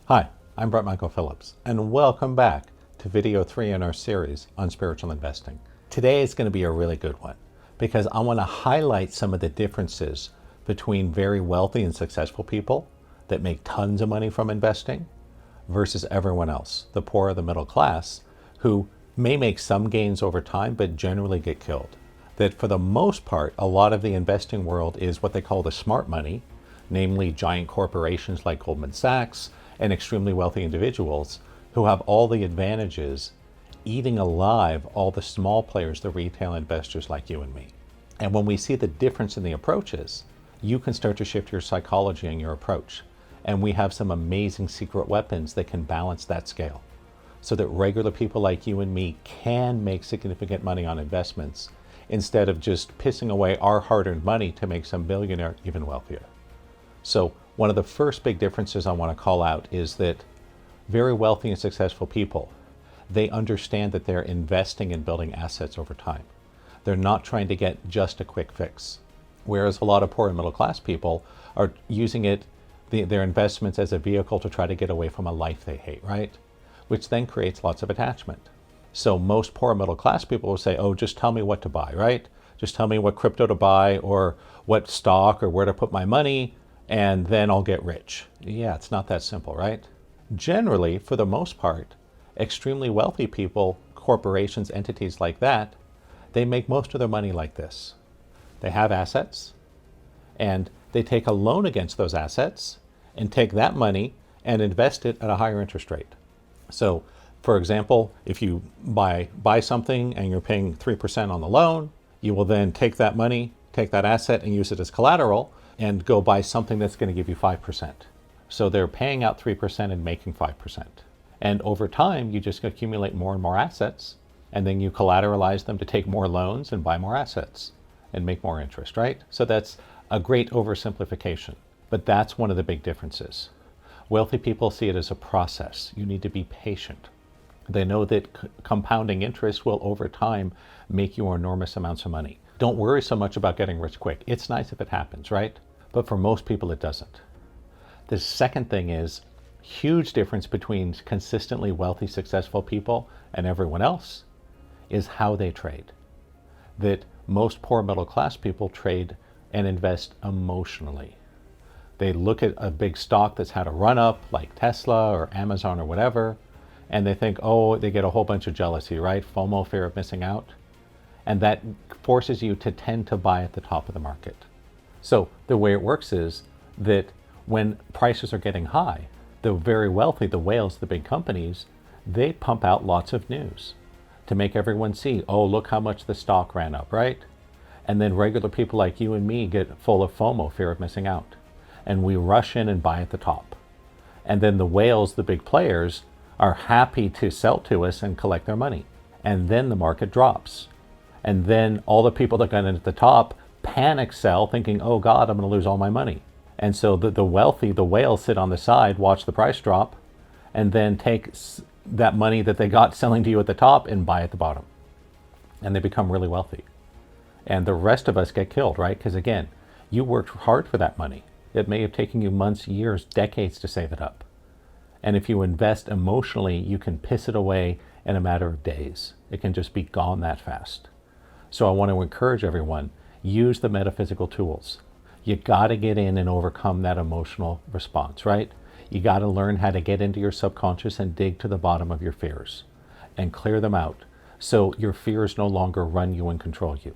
Hi, I'm Brent Phillips, and welcome back to video 3 in our series on spiritual investing. Today is going to be a really good one because I want to highlight some of the differences between very wealthy and successful people that make tons of money from investing versus everyone else, the poor or the middle class, who may make some gains over time but generally get killed. That for the most part, a lot of the investing world is what they call the smart money, namely giant corporations like Goldman Sachs and extremely wealthy individuals who have all the advantages, eating alive all the small players, the retail investors like you and me. And when we see the difference in the approaches, you can start to shift your psychology and your approach. And we have some amazing secret weapons that can balance that scale so that regular people like you and me can make significant money on investments instead of just pissing away our hard-earned money to make some billionaire even wealthier. So one of the first big differences I want to call out is that very wealthy and successful people, they understand that they're investing in building assets over time. They're not trying to get just a quick fix. Whereas a lot of poor and middle class people are using their investments as a vehicle to try to get away from a life they hate, right? Which then creates lots of attachment. So most poor and middle class people will say, oh, just tell me what to buy, right? Just tell me what crypto to buy or what stock or where to put my money, and then I'll get rich. Yeah, it's not that simple, right? Generally, for the most part, extremely wealthy people, corporations, entities like that, they make most of their money like this. They have assets, and they take a loan against those assets and take that money and invest it at a higher interest rate. So, for example, if you buy something and you're paying 3% on the loan, you will then take that money, take that asset and use it as collateral and go buy something that's going to give you 5%. So they're paying out 3% and making 5%. And over time, you just accumulate more and more assets, and then you collateralize them to take more loans and buy more assets and make more interest, right? So that's a great oversimplification, but that's one of the big differences. Wealthy people see it as a process. You need to be patient. They know that compounding interest will over time make you enormous amounts of money. Don't worry so much about getting rich quick. It's nice if it happens, right? But for most people, it doesn't. The second thing is huge difference between consistently wealthy, successful people and everyone else is how they trade. That most poor middle class people trade and invest emotionally. They look at a big stock that's had a run up like Tesla or Amazon or whatever, and they think, oh, they get a whole bunch of jealousy, right? FOMO, fear of missing out. And that forces you to tend to buy at the top of the market. So the way it works is that when prices are getting high, the very wealthy, the whales, the big companies, they pump out lots of news to make everyone see, oh, look how much the stock ran up, right? And then regular people like you and me get full of FOMO, fear of missing out. And we rush in and buy at the top. And then the whales, the big players, are happy to sell to us and collect their money. And then the market drops. And then all the people that got in at the top panic sell thinking, oh God, I'm going to lose all my money. And so the wealthy, the whales sit on the side, watch the price drop, and then take that money that they got selling to you at the top and buy at the bottom. And they become really wealthy. And the rest of us get killed, right? Because again, you worked hard for that money. It may have taken you months, years, decades to save it up. And if you invest emotionally, you can piss it away in a matter of days. It can just be gone that fast. So I want to encourage everyone, use the metaphysical tools. You got to get in and overcome that emotional response, right? You got to learn how to get into your subconscious and dig to the bottom of your fears and clear them out so your fears no longer run you and control you.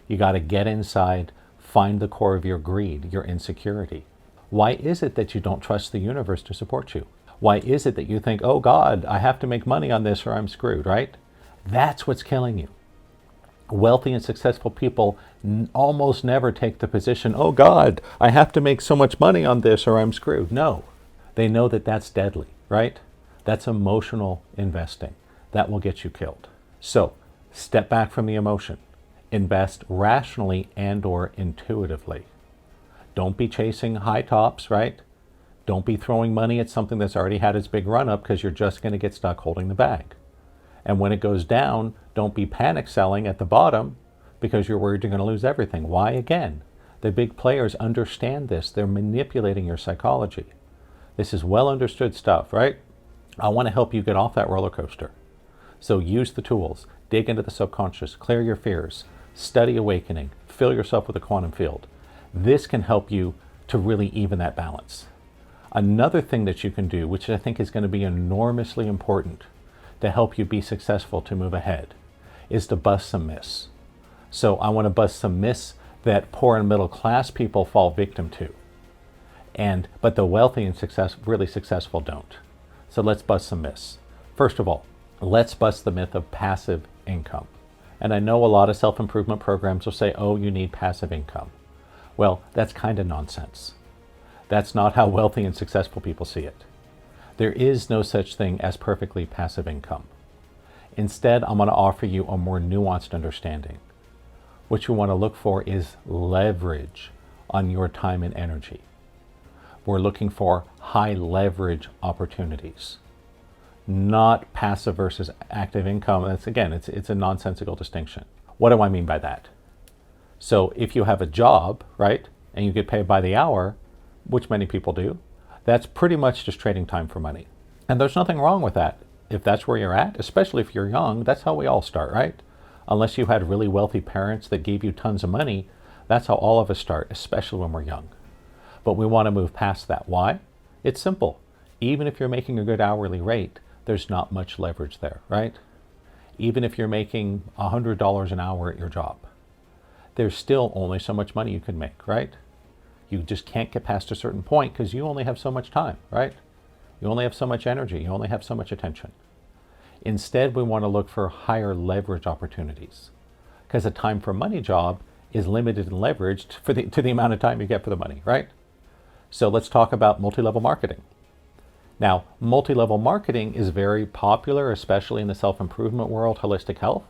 You got to get inside, find the core of your greed, your insecurity. Why is it that you don't trust the universe to support you? Why is it that you think, oh God, I have to make money on this or I'm screwed, right? That's what's killing you. Wealthy and successful people almost never take the position, oh God, I have to make so much money on this or I'm screwed. No, they know that that's deadly, right? That's emotional investing. That will get you killed. So step back from the emotion. Invest rationally and or intuitively. Don't be chasing high tops, right? Don't be throwing money at something that's already had its big run up because you're just going to get stuck holding the bag. And when it goes down, don't be panic selling at the bottom because you're worried you're going to lose everything. Why again? The big players understand this. They're manipulating your psychology. This is well understood stuff, right? I want to help you get off that roller coaster. So use the tools, dig into the subconscious, clear your fears, study awakening, fill yourself with a quantum field. This can help you to really even that balance. Another thing that you can do, which I think is going to be enormously important to help you be successful to move ahead, is to bust some myths. So I want to bust some myths that poor and middle class people fall victim to. But the wealthy and really successful don't. So let's bust some myths. First of all, let's bust the myth of passive income. And I know a lot of self-improvement programs will say, oh, you need passive income. Well, that's kind of nonsense. That's not how wealthy and successful people see it. There is no such thing as perfectly passive income. Instead, I'm going to offer you a more nuanced understanding. What you want to look for is leverage on your time and energy. We're looking for high leverage opportunities, not passive versus active income. It's a nonsensical distinction. What do I mean by that? So if you have a job, right, and you get paid by the hour, which many people do, that's pretty much just trading time for money. And there's nothing wrong with that. If that's where you're at, especially if you're young, that's how we all start, right? Unless you had really wealthy parents that gave you tons of money, that's how all of us start, especially when we're young. But we want to move past that. Why? It's simple. Even if you're making a good hourly rate, there's not much leverage there, right? Even if you're making $100 an hour at your job, there's still only so much money you can make, right? You just can't get past a certain point because you only have so much time, right? You only have so much energy. You only have so much attention. Instead, we want to look for higher leverage opportunities because a time for money job is limited and leveraged to the amount of time you get for the money, right? So let's talk about multi-level marketing. Now, multi-level marketing is very popular, especially in the self-improvement world, holistic health,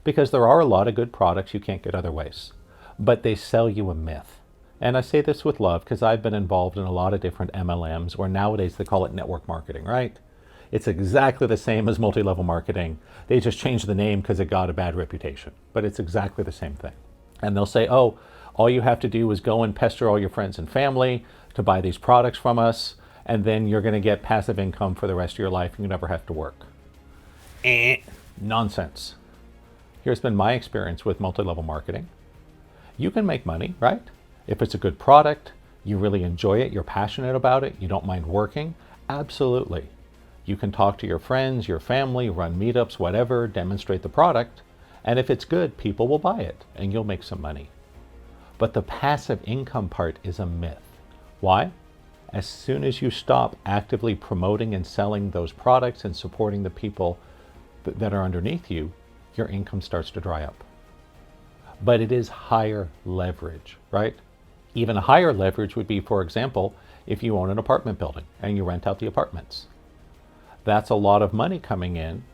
because there are a lot of good products you can't get other ways, but they sell you a myth. And I say this with love because I've been involved in a lot of different MLMs, or nowadays they call it network marketing, right? It's exactly the same as multi-level marketing. They just changed the name because it got a bad reputation, but it's exactly the same thing. And they'll say, oh, all you have to do is go and pester all your friends and family to buy these products from us, and then you're going to get passive income for the rest of your life and you never have to work. Nonsense. Here's been my experience with multi-level marketing. You can make money, right? If it's a good product, you really enjoy it, you're passionate about it, you don't mind working, absolutely. You can talk to your friends, your family, run meetups, whatever, demonstrate the product, and if it's good, people will buy it and you'll make some money. But the passive income part is a myth. Why? As soon as you stop actively promoting and selling those products and supporting the people that are underneath you, your income starts to dry up. But it is higher leverage, right? Even higher leverage would be, for example, if you own an apartment building and you rent out the apartments. That's a lot of money coming in,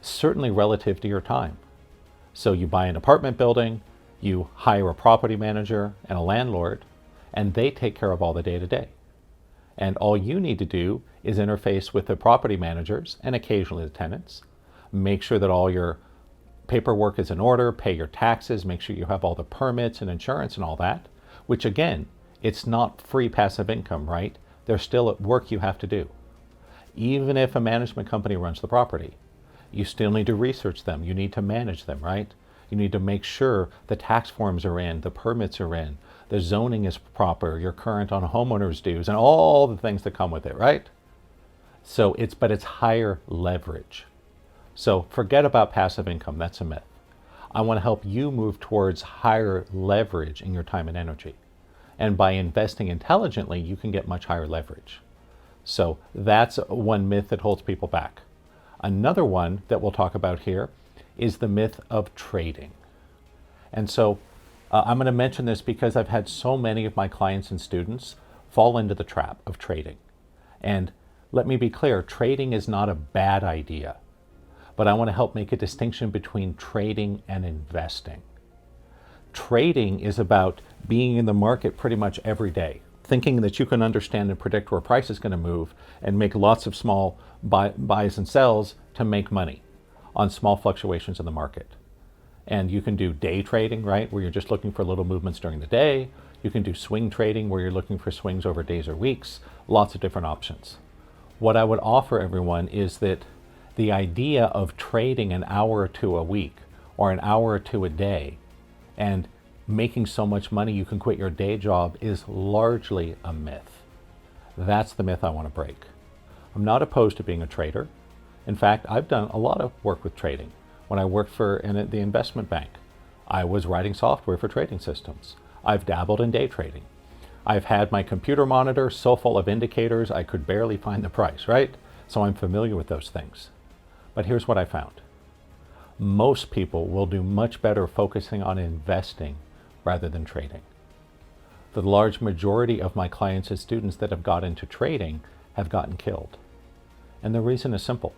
certainly relative to your time. So you buy an apartment building, you hire a property manager and a landlord, and they take care of all the day-to-day. And all you need to do is interface with the property managers and occasionally the tenants, make sure that all your paperwork is in order, pay your taxes, make sure you have all the permits and insurance and all that, which again, it's not free passive income, right? There's still work you have to do. Even if a management company runs the property, you still need to research them. You need to manage them, right? You need to make sure the tax forms are in, the permits are in, the zoning is proper, you're current on homeowners' dues, and all the things that come with it, right? So it's higher leverage. So forget about passive income, that's a myth. I want to help you move towards higher leverage in your time and energy. And by investing intelligently, you can get much higher leverage. So that's one myth that holds people back. Another one that we'll talk about here is the myth of trading. And so I'm going to mention this because I've had so many of my clients and students fall into the trap of trading. And let me be clear, trading is not a bad idea, but I want to help make a distinction between trading and investing. Trading is about being in the market pretty much every day, thinking that you can understand and predict where price is going to move and make lots of small buys and sells to make money on small fluctuations in the market. And you can do day trading, right, where you're just looking for little movements during the day. You can do swing trading where you're looking for swings over days or weeks, lots of different options. What I would offer everyone is that the idea of trading an hour or two a week or an hour or two a day and making so much money you can quit your day job is largely a myth. That's the myth I want to break. I'm not opposed to being a trader. In fact, I've done a lot of work with trading. When I worked for the investment bank, I was writing software for trading systems. I've dabbled in day trading. I've had my computer monitor so full of indicators I could barely find the price, right? So I'm familiar with those things. But here's what I found. Most people will do much better focusing on investing rather than trading. The large majority of my clients and students that have got into trading have gotten killed. And the reason is simple,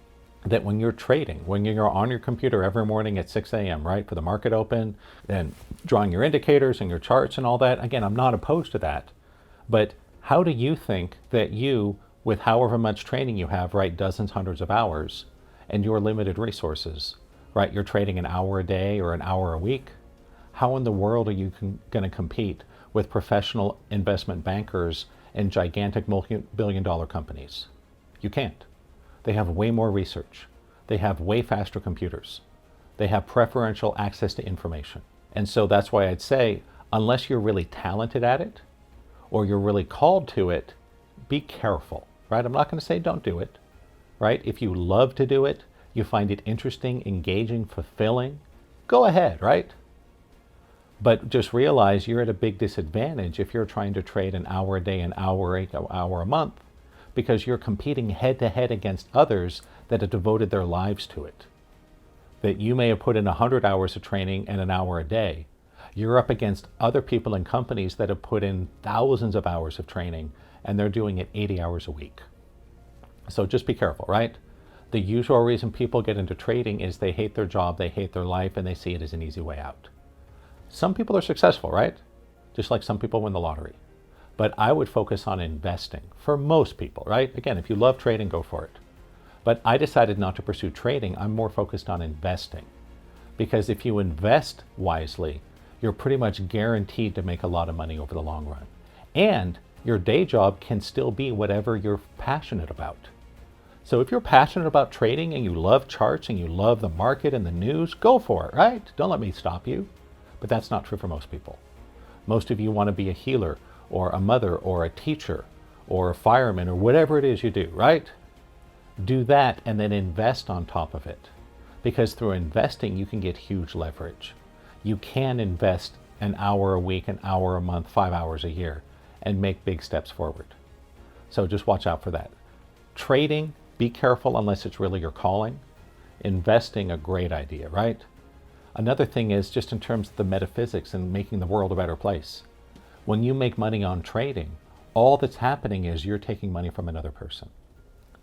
that when you're trading, when you're on your computer every morning at 6 a.m., right, for the market open, and drawing your indicators and your charts and all that, again, I'm not opposed to that. But how do you think that you, with however much training you have, right, dozens, hundreds of hours, and your limited resources, right, you're trading an hour a day or an hour a week, how in the world are you going to compete with professional investment bankers and gigantic multi-billion-dollar companies? You can't. They have way more research. They have way faster computers. They have preferential access to information. And so that's why I'd say, unless you're really talented at it, or you're really called to it, be careful, right? I'm not going to say don't do it, right? If you love to do it, you find it interesting, engaging, fulfilling, go ahead, right? But just realize you're at a big disadvantage if you're trying to trade an hour a day, an hour a month, because you're competing head to head against others that have devoted their lives to it. That you may have put in 100 hours of training and an hour a day. You're up against other people and companies that have put in thousands of hours of training and they're doing it 80 hours a week. So just be careful, right? The usual reason people get into trading is they hate their job, they hate their life, and they see it as an easy way out. Some people are successful, right? Just like some people win the lottery. But I would focus on investing for most people, right? Again, if you love trading, go for it. But I decided not to pursue trading. I'm more focused on investing. Because if you invest wisely, you're pretty much guaranteed to make a lot of money over the long run. And your day job can still be whatever you're passionate about. So if you're passionate about trading and you love charts and you love the market and the news, go for it, right? Don't let me stop you. But that's not true for most people. Most of you want to be a healer or a mother or a teacher or a fireman or whatever it is you do, right? Do that and then invest on top of it. Because through investing, you can get huge leverage. You can invest an hour a week, an hour a month, 5 hours a year, and make big steps forward. So just watch out for that. Trading, be careful unless it's really your calling. Investing, a great idea, right? Another thing is just in terms of the metaphysics and making the world a better place. When you make money on trading, all that's happening is you're taking money from another person.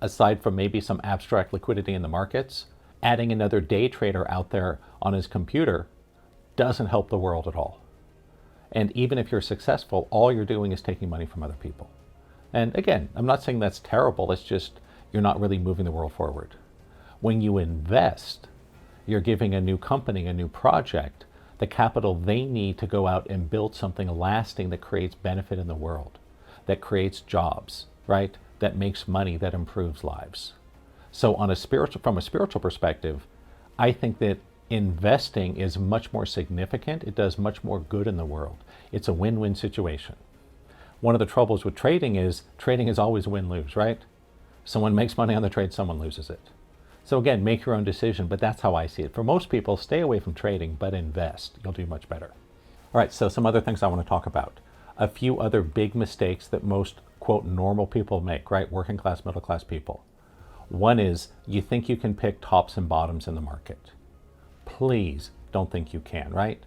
Aside from maybe some abstract liquidity in the markets, adding another day trader out there on his computer doesn't help the world at all. And even if you're successful, all you're doing is taking money from other people. And again, I'm not saying that's terrible, it's just you're not really moving the world forward. When you invest, you're giving a new company, a new project, the capital they need to go out and build something lasting that creates benefit in the world, that creates jobs, right? That makes money, that improves lives. So from a spiritual perspective, I think that investing is much more significant. It does much more good in the world. It's a win-win situation. One of the troubles with trading is always win-lose, right? Someone makes money on the trade, someone loses it. So again, make your own decision, but that's how I see it. For most people, stay away from trading, but invest. You'll do much better. All right, so some other things I want to talk about. A few other big mistakes that most, quote, normal people make, right? Working class, middle class people. One is you think you can pick tops and bottoms in the market. Please don't think you can, right?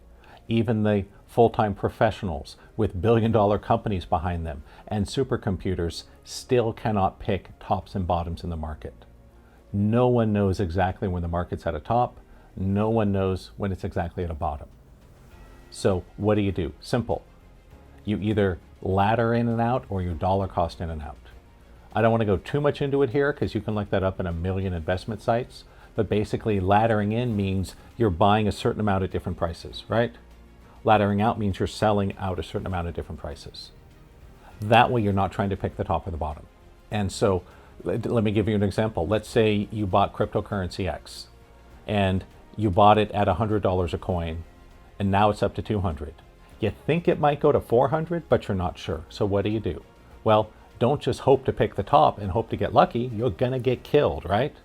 Even the full-time professionals with billion-dollar companies behind them and supercomputers still cannot pick tops and bottoms in the market. No one knows exactly when the market's at a top. No one knows when it's exactly at a bottom. So what do? Simple. You either ladder in and out or you dollar cost in and out. I don't want to go too much into it here because you can look that up in a million investment sites. But basically laddering in means you're buying a certain amount at different prices, right? Laddering out means you're selling out a certain amount of different prices. That way you're not trying to pick the top or the bottom. And so let me give you an example. Let's say you bought cryptocurrency X and you bought it at $100 a coin and now it's up to 200. You think it might go to 400, but you're not sure. So what do? Well, don't just hope to pick the top and hope to get lucky. You're gonna get killed, right?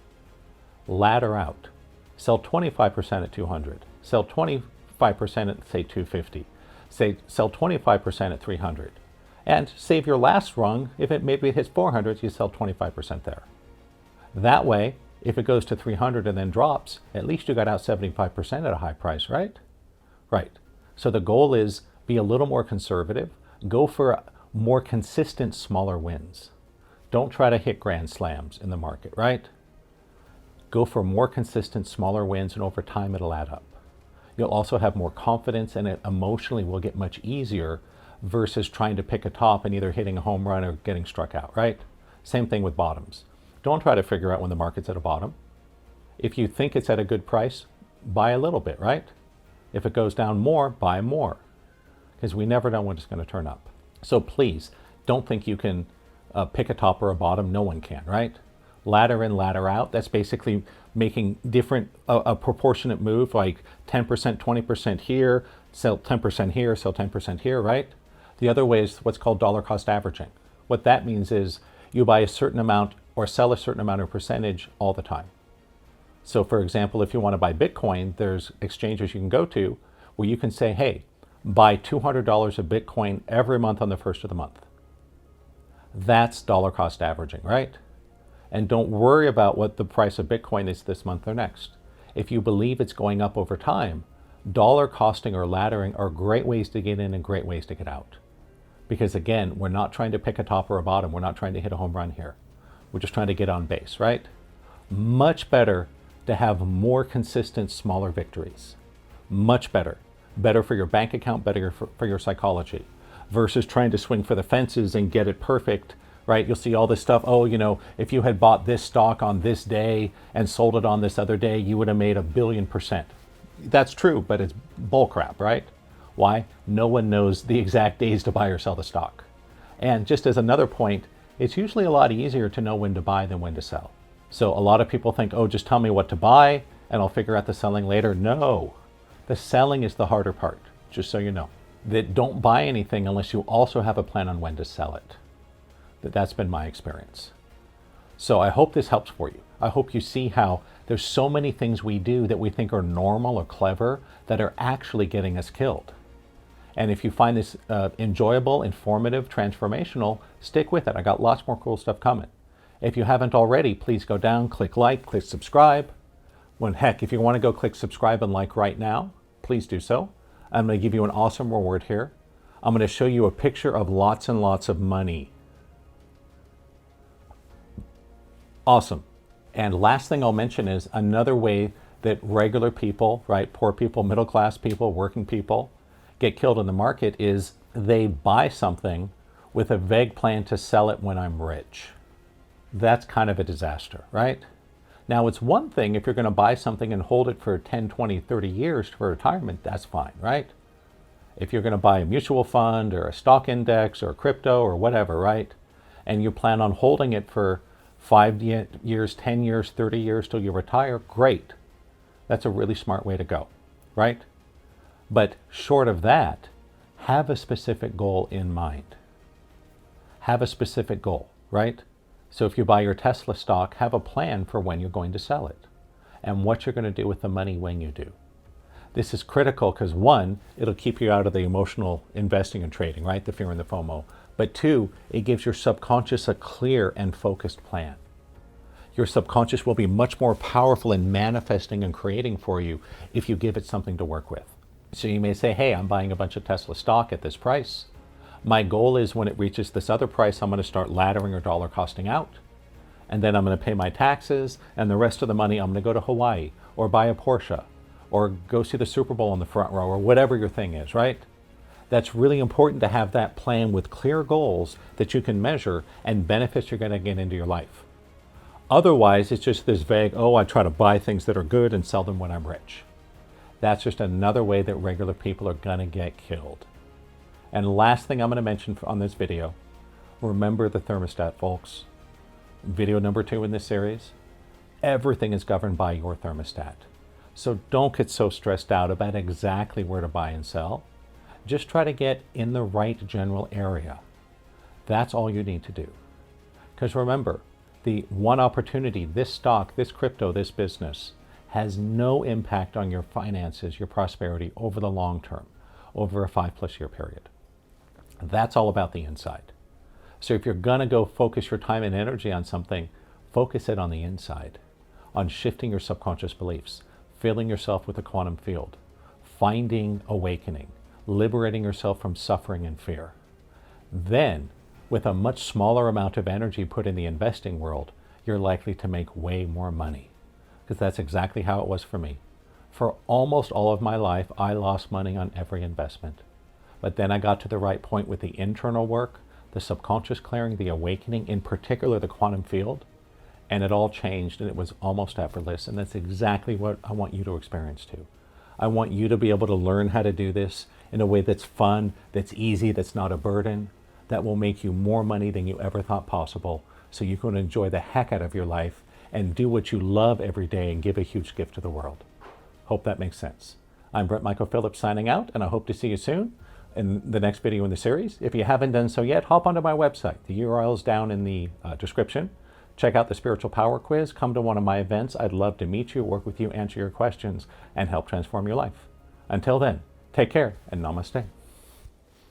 Ladder out. Sell 25% at 200. Sell 25% at, say, 250. Sell 25% at 300. And save your last rung. If maybe it hits 400, you sell 25% there. That way, if it goes to 300 and then drops, at least you got out 75% at a high price, right? Right. So the goal is be a little more conservative. Go for more consistent, smaller wins. Don't try to hit grand slams in the market, right? Go for more consistent, smaller wins, and over time it'll add up. You'll also have more confidence, and it emotionally will get much easier versus trying to pick a top and either hitting a home run or getting struck out, right? Same thing with bottoms. Don't try to figure out when the market's at a bottom. If you think it's at a good price, buy a little bit, right? If it goes down more, buy more, because we never know when it's going to turn up. So please, don't think you can pick a top or a bottom. No one can, right? Ladder in, ladder out. That's basically making different, a proportionate move, like 10%, 20% here, sell 10% here, sell 10% here, right? The other way is what's called dollar cost averaging. What that means is you buy a certain amount or sell a certain amount of percentage all the time. So for example, if you want to buy Bitcoin, there's exchanges you can go to where you can say, hey, buy $200 of Bitcoin every month on the first of the month. That's dollar cost averaging, right? And don't worry about what the price of Bitcoin is this month or next. If you believe it's going up over time, dollar costing or laddering are great ways to get in and great ways to get out. Because again, we're not trying to pick a top or a bottom. We're not trying to hit a home run here. We're just trying to get on base, right? Much better to have more consistent, smaller victories. Much better. Better for your bank account, better for your psychology, versus trying to swing for the fences and get it perfect, right? You'll see all this stuff. Oh, you know, if you had bought this stock on this day and sold it on this other day, you would have made 1,000,000,000%. That's true, but it's bull crap, right? Why? No one knows the exact days to buy or sell the stock. And just as another point, it's usually a lot easier to know when to buy than when to sell. So a lot of people think, oh, just tell me what to buy and I'll figure out the selling later. No, the selling is the harder part, just so you know. That don't buy anything unless you also have a plan on when to sell it. That's been my experience. So I hope this helps for you. I hope you see how there's so many things we do that we think are normal or clever that are actually getting us killed. And if you find this enjoyable, informative, transformational, stick with it. I got lots more cool stuff coming. If you haven't already, please go down, click like, click subscribe. Heck, if you want to go click subscribe and like right now, please do so. I'm going to give you an awesome reward here. I'm going to show you a picture of lots and lots of money. Awesome. And last thing I'll mention is another way that regular people, right, poor people, middle class people, working people, get killed in the market is they buy something with a vague plan to sell it when I'm rich. That's kind of a disaster, right? Now, it's one thing if you're going to buy something and hold it for 10, 20, 30 years for retirement, that's fine, right? If you're going to buy a mutual fund or a stock index or crypto or whatever, right? And you plan on holding it for 5 years, 10 years, 30 years till you retire, great. That's a really smart way to go, right? But short of that, have a specific goal in mind. Have a specific goal, right? So if you buy your Tesla stock, have a plan for when you're going to sell it and what you're going to do with the money when you do. This is critical because one, it'll keep you out of the emotional investing and trading, right? The fear and the FOMO. But two, it gives your subconscious a clear and focused plan. Your subconscious will be much more powerful in manifesting and creating for you if you give it something to work with. So you may say, hey, I'm buying a bunch of Tesla stock at this price. My goal is when it reaches this other price, I'm going to start laddering or dollar costing out. And then I'm going to pay my taxes, and the rest of the money I'm going to go to Hawaii or buy a Porsche or go see the Super Bowl in the front row or whatever your thing is, right? That's really important to have that plan with clear goals that you can measure and benefits you're going to get into your life. Otherwise, it's just this vague, oh, I try to buy things that are good and sell them when I'm rich. That's just another way that regular people are gonna get killed. And last thing I'm gonna mention on this video, remember the thermostat, folks. Video number 2 in this series, everything is governed by your thermostat. So don't get so stressed out about exactly where to buy and sell. Just try to get in the right general area. That's all you need to do. Because remember, the one opportunity, this stock, this crypto, this business, has no impact on your finances, your prosperity over the long term, over a 5+ year period. That's all about the inside. So if you're gonna go focus your time and energy on something, focus it on the inside, on shifting your subconscious beliefs, filling yourself with a quantum field, finding awakening, liberating yourself from suffering and fear. Then, with a much smaller amount of energy put in the investing world, you're likely to make way more money. Because that's exactly how it was for me. For almost all of my life, I lost money on every investment. But then I got to the right point with the internal work, the subconscious clearing, the awakening, in particular the quantum field, and it all changed and it was almost effortless. And that's exactly what I want you to experience too. I want you to be able to learn how to do this in a way that's fun, that's easy, that's not a burden, that will make you more money than you ever thought possible, so you can enjoy the heck out of your life and do what you love every day and give a huge gift to the world. Hope that makes sense. I'm Brent Michael Phillips signing out, and I hope to see you soon in the next video in the series. If you haven't done so yet, hop onto my website. The URL is down in the description. Check out the Spiritual Power Quiz. Come to one of my events. I'd love to meet you, work with you, answer your questions, and help transform your life. Until then, take care and namaste.